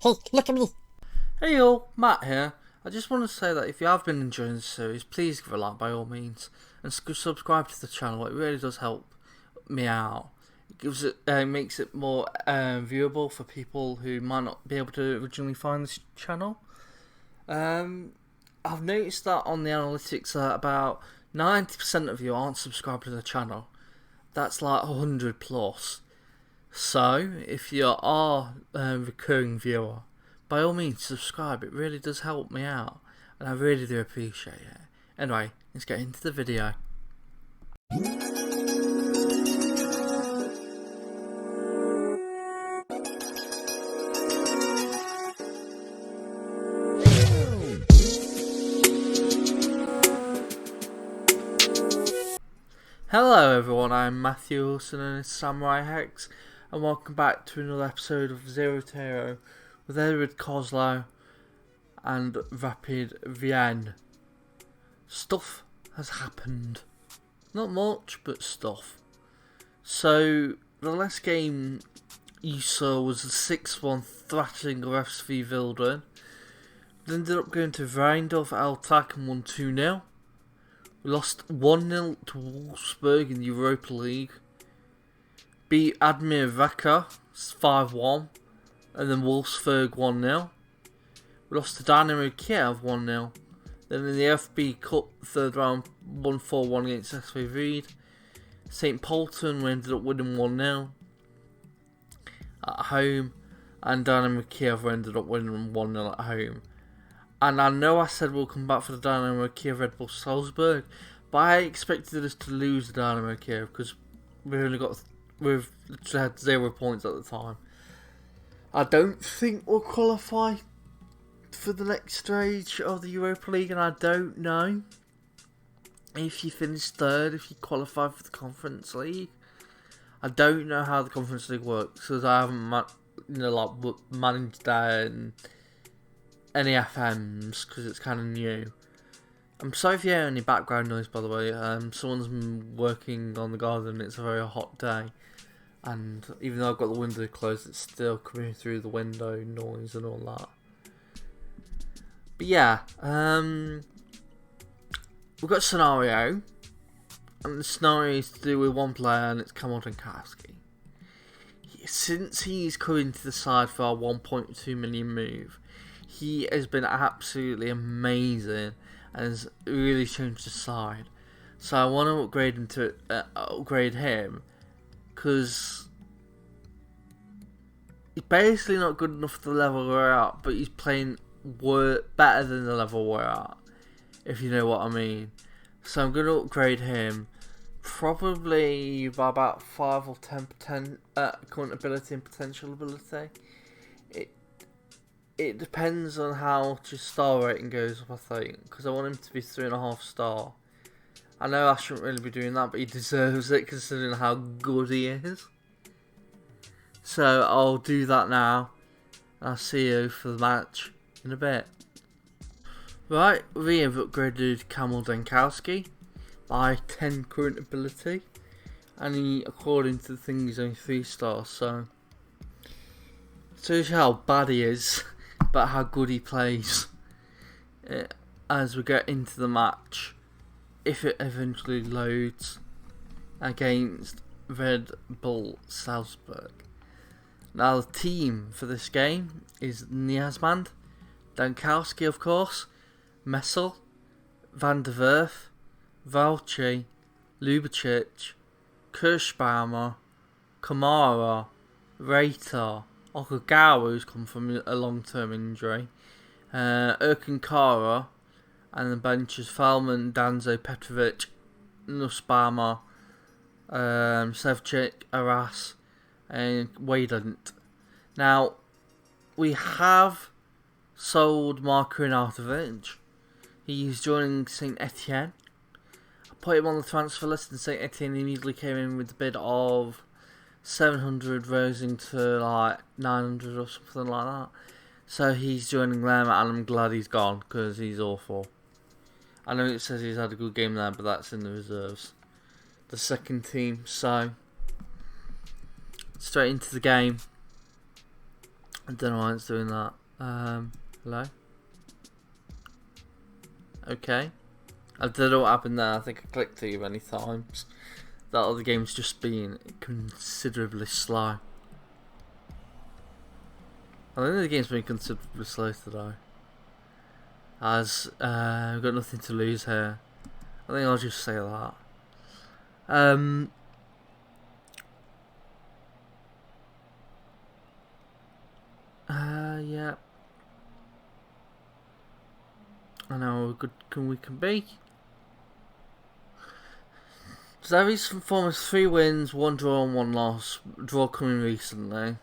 Hey, look at me. Hey y'all, Matt here. I just want to say that if you have been enjoying the series, please give it a like by all means, and subscribe to the channel. It really does help me out. It gives it, makes it more viewable for people who might not be able to originally find this channel. I've noticed that on the analytics that about 90% of you aren't subscribed to the channel. That's like 100 plus. So if you are a recurring viewer, by all means subscribe. It really does help me out, and I really do appreciate it. Anyway, let's get into the video. Hello everyone, I'm Matthew Wilson and it's SamuraiHex, and welcome back to another episode of Zero to Hero with Edward Kozlow and Rapid Wien. Stuff has happened. Not much, but stuff. So, the last game you saw was the 6-1 thrashing of SV Vilden. We ended up going to Rheindorf Altak and won 2-0. We lost 1-0 to Wolfsburg in the Europa League. Beat Admir Vaka 5-1. And then Wolfsburg 1-0. We lost to Dynamo Kiev 1-0. Then in the FB Cup third round 1-4-1 against SV Ried. St. Polten we ended up winning 1-0 at home. And Dynamo Kiev we ended up winning 1-0 at home. And I know I said we'll come back for the Dynamo Kiev Red Bull Salzburg, but I expected us to lose the Dynamo Kiev because we've had 0 points at the time. I don't think we'll qualify for the next stage of the Europa League, and I don't know if you finish third, if you qualify for the Conference League. I don't know how the Conference League works because I haven't managed that and any FMs because it's kind of new. I'm sorry if you hear any background noise, by the way. Someone's been working on the garden. It's a very hot day, and even though I've got the window closed, it's still coming through the window noise and all that. But yeah, we've got a scenario, and the scenario is to do with one player, and it's Kamil Dankowski. Since he's coming to the side for our 1.2 million move, he has been absolutely amazing and has really changed the side. So I want to upgrade him because he's basically not good enough for the level we're at, but he's playing better than the level we're at, if you know what I mean. So I'm going to upgrade him probably by about 5 or 10% current ability and potential ability. It depends on how much his star rating goes up, I think, because I want him to be 3.5 star. I know I shouldn't really be doing that, but he deserves it considering how good he is. So I'll do that now. I'll see you for the match in a bit. Right, we have upgraded Kamil Dankowski by 10 current ability, and he, according to the thing, he's only 3 stars, so shows you how bad he is, but how good he plays as we get into the match, if it eventually loads, against Red Bull Salzburg. Now the team for this game is Niasmand, Dankowski of course, Messel, Van der Werf, Valchi, Lubicic, Kirschbaumer, Kamara, Reitar, Okagawa, who's come from a long-term injury, Erkin and the bench is Falman, Danzo, Petrovic, Nussbaumer, Sevcik, Arras, and Wadent. Now, we have sold Marko Arnautovic. He's joining St. Etienne. I put him on the transfer list, and St. Etienne immediately came in with a bid of 700, rising to like 900 or something like that. So he's joining them, and I'm glad he's gone because he's awful. I know it says he's had a good game there, but that's in the reserves. The second team. So straight into the game. I don't know why it's doing that. Hello? Okay. I don't know what happened there. I think I clicked too many times. That other game's just been considerably slow. I think the game's been considerably slow today. As we've got nothing to lose here. I think I'll just say that. Yeah. I know how good we can be. So recent form is 3 wins, 1 draw and 1 loss. Draw coming recently.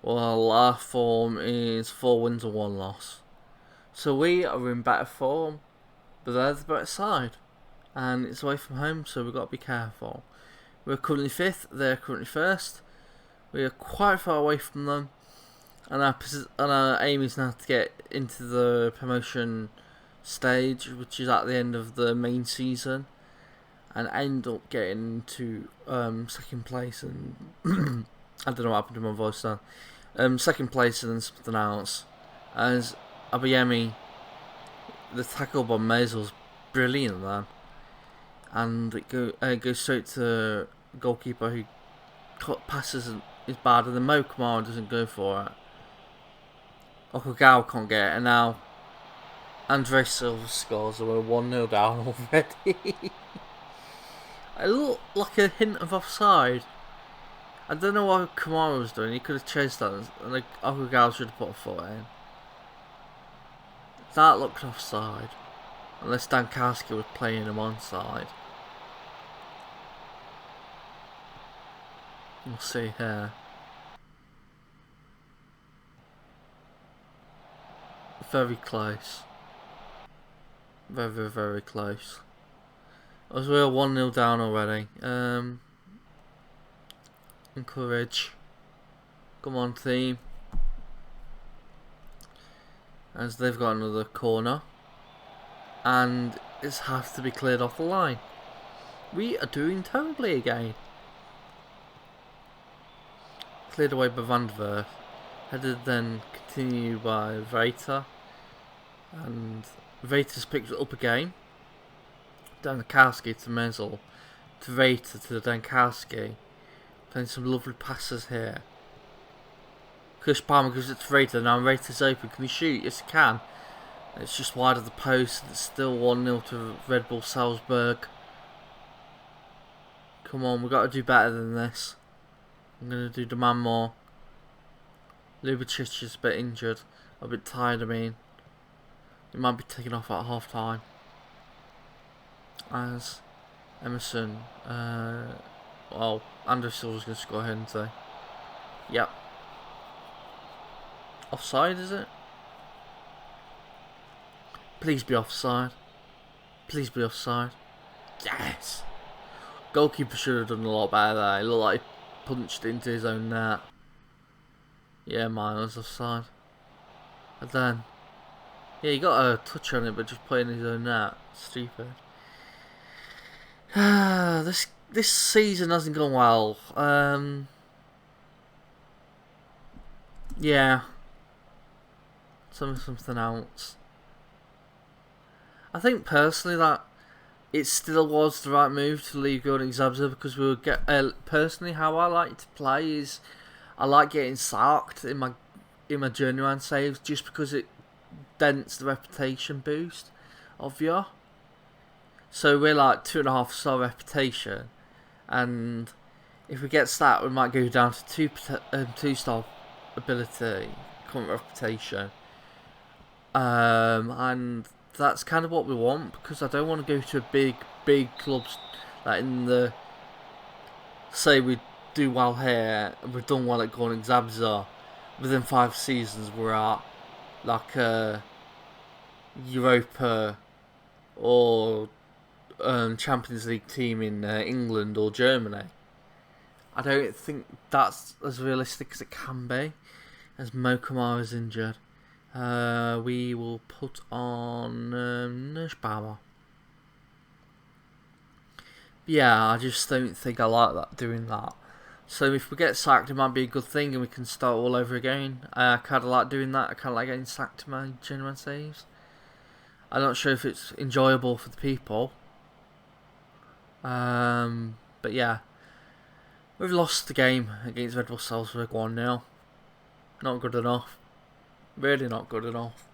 Well, our form is 4 wins and 1 loss. So we are in better form, but they're the better side. And it's away from home, so we've got to be careful. We're currently 5th, they're currently 1st. We are quite far away from them. And our aim is now to get into the promotion stage, which is at the end of the main season, and end up getting to second place. And I don't know what happened to my voice now. Second place and then something else. As Abiyemi, the tackle by Mazel's brilliant, man, and it goes straight to the goalkeeper who passes is bad, and then Mo Kamara doesn't go for it. Okagawa can't get it, and now Andre Silva scores, and we're 1-0 down already. It looked like a hint of offside. I don't know what Kamara was doing. He could have chased that, and Okagawa should have put a foot in. That looked offside, unless Dankowski was playing him onside. We'll see here. Very close. Very, very close. As we're 1-0 down already. Encourage. Come on, team. As they've got another corner. And it has to be cleared off the line. We are doing terribly again. Cleared away by Van der Werf. Headed then continued by Veita. And Veita's picked it up again. Dankowski to Mezel. To Veita to Dankowski. Playing some lovely passes here. Chris Palmer gives it to Veita. Now Veita's open. Can he shoot? Yes, he can. It's just wide of the post. It's still 1-0 to Red Bull Salzburg. Come on, we've got to do better than this. I'm going to do demand more. Lubicic is a bit injured. A bit tired, I mean. He might be taken off at half time. As Emerson, well, Andrew Silva's going to score here, isn't he? Yep. Offside, is it? Please be offside. Please be offside. Yes! Goalkeeper should have done a lot better there. It looked like he punched into his own net. Yeah, mine was offside. And then, yeah, he got a touch on it, but just playing his own net. Stupid. This season hasn't gone well. Yeah. Something else. I think personally that it still was the right move to leave Gordon Zabza, because we would get personally how I like to play is I like getting sarked in my Journeyman saves, just because it dents the reputation boost of you. So we're like 2.5 star reputation, and if we get that, we might go down to 2 star ability, current reputation, and that's kind of what we want, because I don't want to go to a big clubs like in the, say we do well here, we've done well at Gordon Zabza, within 5 seasons we're at like a Europa or Champions League team in England or Germany. I don't think that's as realistic as it can be, as Mo Kamara is injured. We will put on Nussbauer. Yeah, I just don't think I like that, doing that. So if we get sacked, it might be a good thing, and we can start all over again. I kind of like doing that. I kind of like getting sacked to my Journeyman saves. I'm not sure if it's enjoyable for the people. But yeah, we've lost the game against Red Bull Salzburg 1-0. Not good enough. Really not good enough.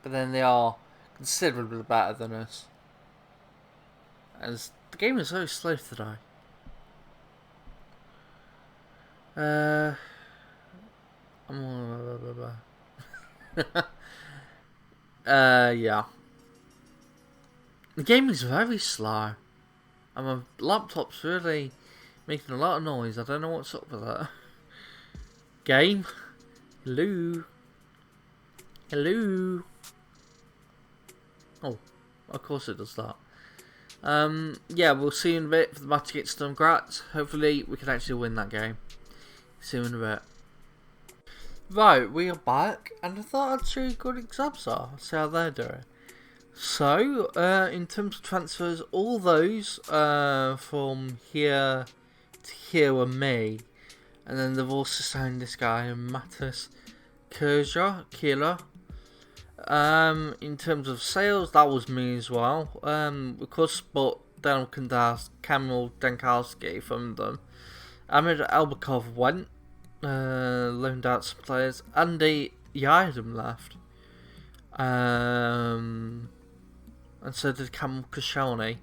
But then they are considerably better than us. As the game is very slow today. Yeah. The game is very slow. And my laptop's really making a lot of noise. I don't know what's up with that. Game? Hello? Hello? Oh, of course it does that. Yeah, we'll see in a bit for the match against Sturm Graz. Hopefully we can actually win that game. See you in a bit. Right, we are back, and I thought I'd show you good exams are. See how they're doing. So, in terms of transfers, all those from here to here were me. And then they've also signed this guy, Matas Kieler. In terms of sales, that was me as well. Of course, but Kamil Dankowski from them. Ahmed Albakov went, loaned out some players. Andy Yadam left. And so did Kamil Koscielny.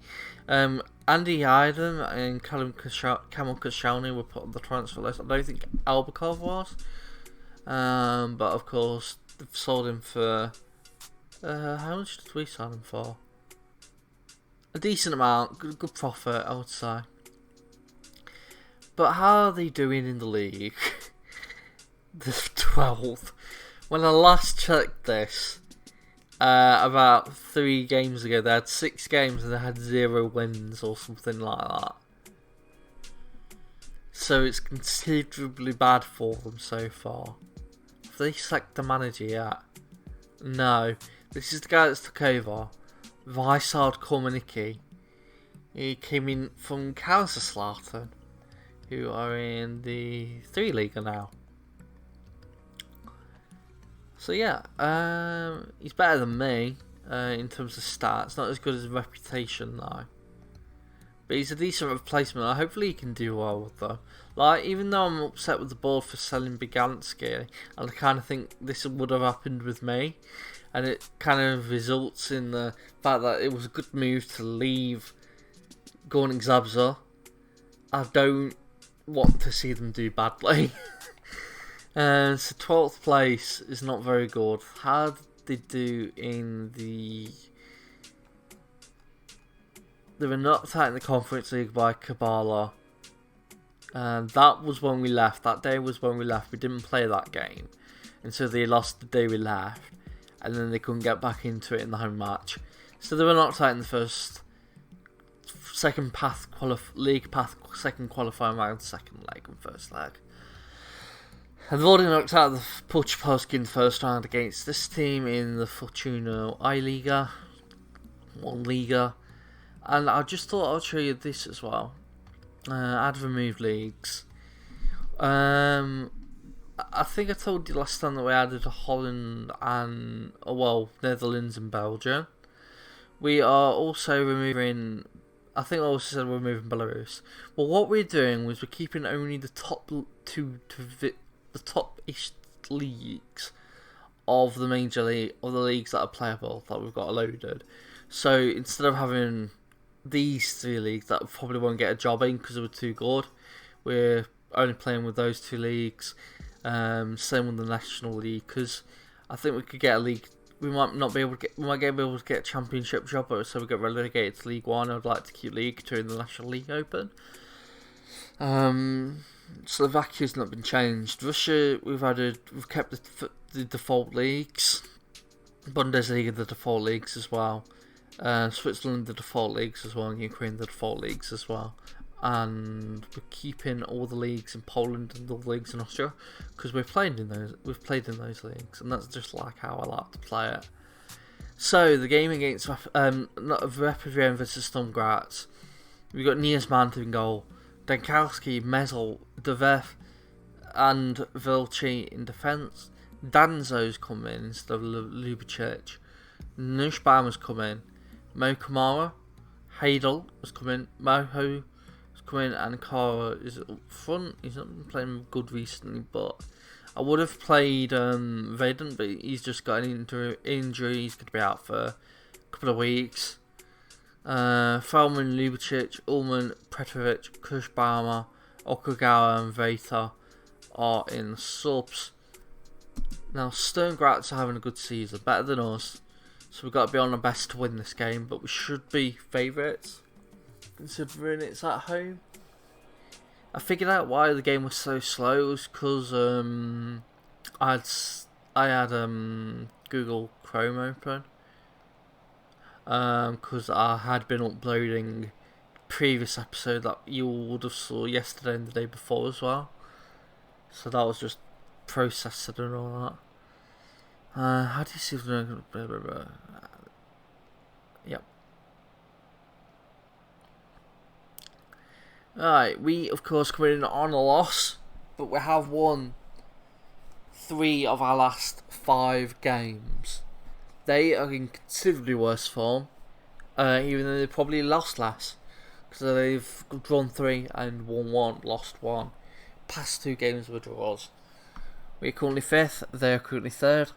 Andy Yadam and Kamil Koscielny were put on the transfer list. I don't think Albakov was. But of course, they've sold him for... how much did we sell him for? A decent amount. Good profit, I would say. But how are they doing in the league? The 12th. When I last checked this, about 3 games ago, they had 6 games and they had 0 wins or something like that. So it's considerably bad for them so far. Have they sacked the manager yet? No. This is the guy that's took over. Vysard Kormaniki. He came in from Kaiserslautern, who are in the 3 League now. So yeah, he's better than me in terms of stats. Not as good as reputation though. But he's a decent replacement. Hopefully he can do well with them. Like, even though I'm upset with the board for selling Biganski, and I kind of think this would have happened with me, and it kind of results in the fact that it was a good move to leave Gornik Zabza. I don't want to see them do badly. So 12th place is not very good. How did they do in the... They were knocked out in the Conference League by Kabbalah. And that was when we left. That day was when we left. We didn't play that game. And so they lost the day we left. And then they couldn't get back into it in the home match. So they were knocked out in the second qualifying round, second leg and first leg. And they've already knocked out the Puchpolski in the first round against this team in the Fortuna I-Liga. 1 Liga. And I just thought I'd show you this as well. I'd remove leagues. I think I told you last time that we added Holland and, Netherlands and Belgium. We are also removing, I think I also said we're removing Belarus. Well, what we're doing was we're keeping only the top the top-ish leagues of the major league, of the leagues that are playable, that we've got loaded. So instead of having these 3 leagues that probably won't get a job in because they were too good, we're only playing with those 2 leagues. Same with the National League, because I think we could get a league. We might be able to get a championship job, so we get relegated to League 1. I'd like to keep League 2 and the National League open. Slovakia's not been changed. Russia, we've kept the default leagues. Bundesliga, the default leagues as well. Switzerland, the default leagues as well, and Ukraine, the default leagues as well. And we're keeping all the leagues in Poland and all the leagues in Austria because we've played in those leagues, and that's just like how I like to play it. So the game against Rapid Wien versus Sturm Graz, we got Nias Mant in goal, Dankowski, Mesel, Devev, and Vilci in defence. Danzo's come in instead of Lubicic. Nussbaumer's come in. Mo Kamara, Hadel has come in. Moho has come in, and Kara is up front. He's not been playing good recently, but I would have played Vaden, but he's just got an injury. He's going to be out for a couple of weeks. Feldman, Lubicic, Ullman, Petrovic, Kushbaumer, Okugawa, and Veta are in subs. Now, Sturmgratz are having a good season, better than us, so we've got to be on our best to win this game, but we should be favourites, considering it's at home. I figured out why the game was so slow. It was because I had Google Chrome open, because I had been uploading the previous episode that you would have saw yesterday and the day before as well, so that was just processing and all that. How do you see the... Yep. Alright, we of course come in on a loss, but we have won 3 of our last 5 games. They are in considerably worse form, even though they probably lost less, because they've drawn 3 and won 1, lost 1. Past 2 games were draws. We're currently 5th, they're currently 3rd.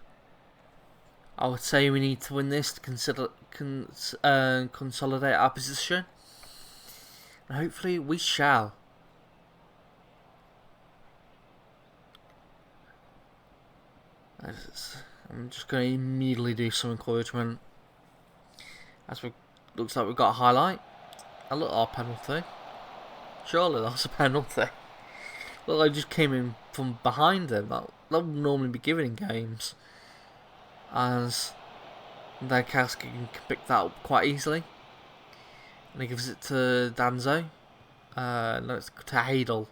I would say we need to win this to consolidate our position. And hopefully we shall. I'm just going to immediately do some encouragement. As we looks like we've got a highlight. A little penalty. Surely that's a penalty. Well, I just came in from behind him. That would normally be given in games. As Dankowski can pick that up quite easily. And he gives it to Danzo. No, it's to Hadel.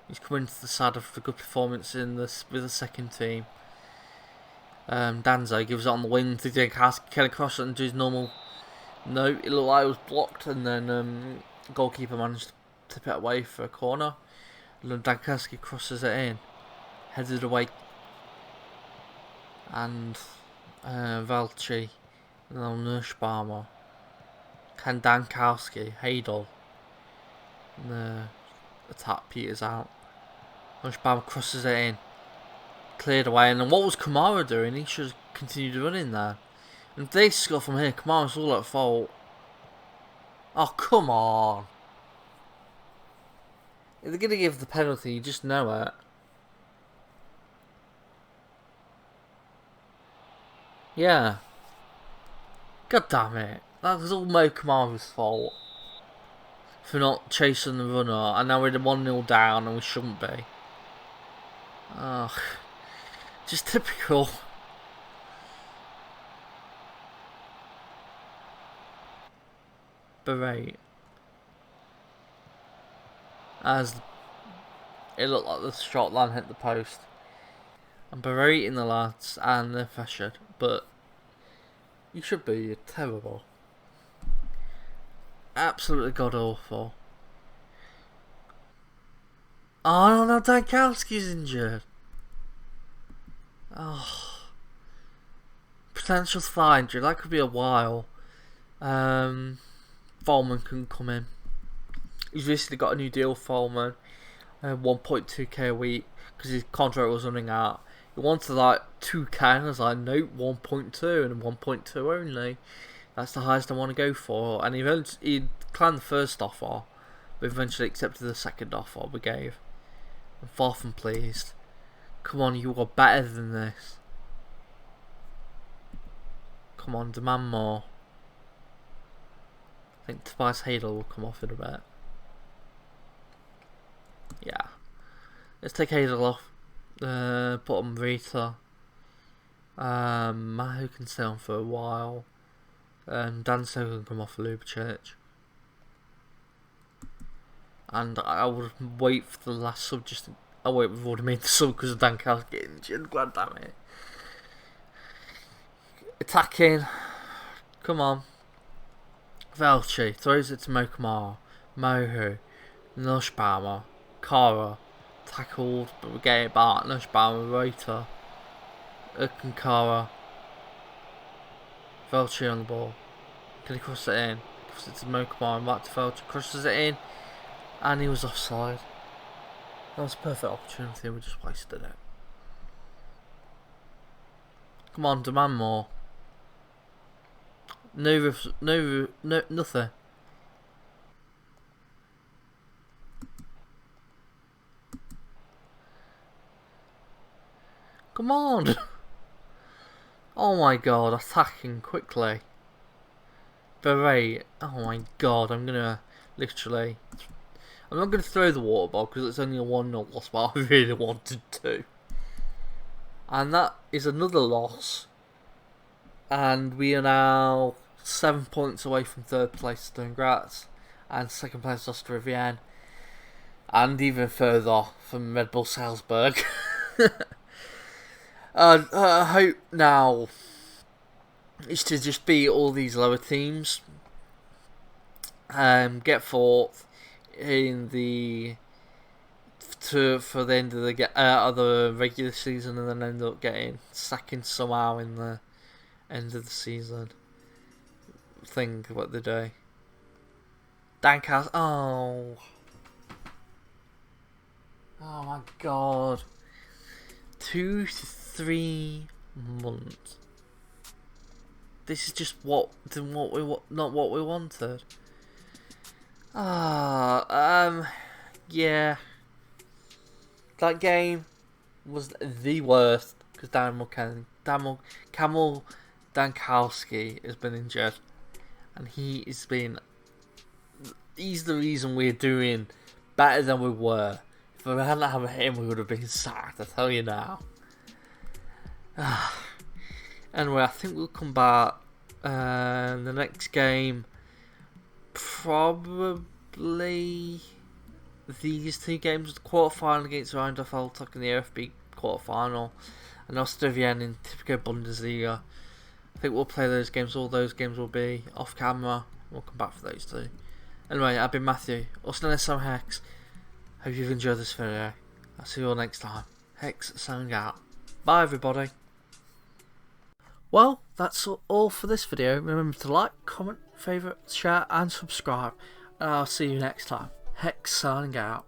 He's coming to the side of the good performance in this with the second team. Danzo gives it on the wing to Dankowski. Can he cross it and do his normal? No, it looked like it was blocked, and then goalkeeper managed to tip it away for a corner. And Dankowski crosses it in, headed away, and Valci, and then Nussbaumer, can Dankowski, Hadel, and the attack peters out. Nussbaumer crosses it in, cleared away, and then what was Kamara doing? He should have continued running there. And if they score from here, Kamara's all at fault. Oh, come on. If they're going to give the penalty, you just know it. Yeah. God damn it. That was all Mo Kamara's fault. For not chasing the runner, and now we're 1-0 down and we shouldn't be. Ugh. Just typical. Berate. As it looked like the shot line hit the post. I'm berating the lads and they're pressured, but you should be. You're terrible. Absolutely god awful. Oh no, Dankowski's injured. Oh, potential thigh injury. That could be a while. Foreman can come in. He's recently got a new deal, Foreman. 1.2k a week because his contract was running out. He wanted like 2k, and I was like, nope, 1.2 and 1.2 only. That's the highest I want to go for. And he declined the first offer, but eventually accepted the second offer we gave. I'm far from pleased. Come on, you are better than this. Come on, demand more. I think Tobias Hadel will come off in a bit. Yeah. Let's take Hadel off. Put on Rita. Mahu can stay on for a while. Danso can come off for Lubicic. And I would wait for the last sub just... Oh wait, we've already made the sub because of Dankowski getting injured. God damn it. Attacking. Come on. Velchi throws it to Mokamara. Mohu. Nussbaumer, Kara, tackled, but we get it back. Nussbaumer, Reuter, Kara, Velchi on the ball. Can he cross it in? Crosses it to Mokabon, back to Velchi, crosses it in, and he was offside. That was a perfect opportunity, we just wasted it. Come on, demand more. No, nothing. Come on! Oh my god, attacking quickly. Beret. Oh my god, I'm gonna literally. I'm not gonna throw the water ball because it's only a 1-0 loss, but I really wanted to. And that is another loss. And we are now 7 points away from third place, Sturmgratz, and second place, Austria Wien, and even further from Red Bull Salzburg. I hope now is to just beat all these lower teams, get fourth in the for the end of the regular season, and then end up getting second somehow in the end of the season. Think what they do. Dankhouse. Oh my god. 2 to 3 months. This is just not what we wanted. Yeah. That game was the worst because Kamil Dankowski has been injured, and he's the reason we're doing better than we were. If we hadn't had him, we would have been sacked, I tell you now. Anyway, I think we'll come back the next game. Probably these two games, the quarterfinal against Rhein-Neckar-Feld in the RFB quarterfinal, and Austria in typical Bundesliga. I think we'll play those games. All those games will be off camera. We'll come back for those two. Anyway, I've been Matthew. Also known as SamuraiHex. Hope you've enjoyed this video. I'll see you all next time. Hex signing out. Bye everybody. Well, that's all for this video. Remember to like, comment, favourite, share and subscribe. And I'll see you next time. Hex signing out.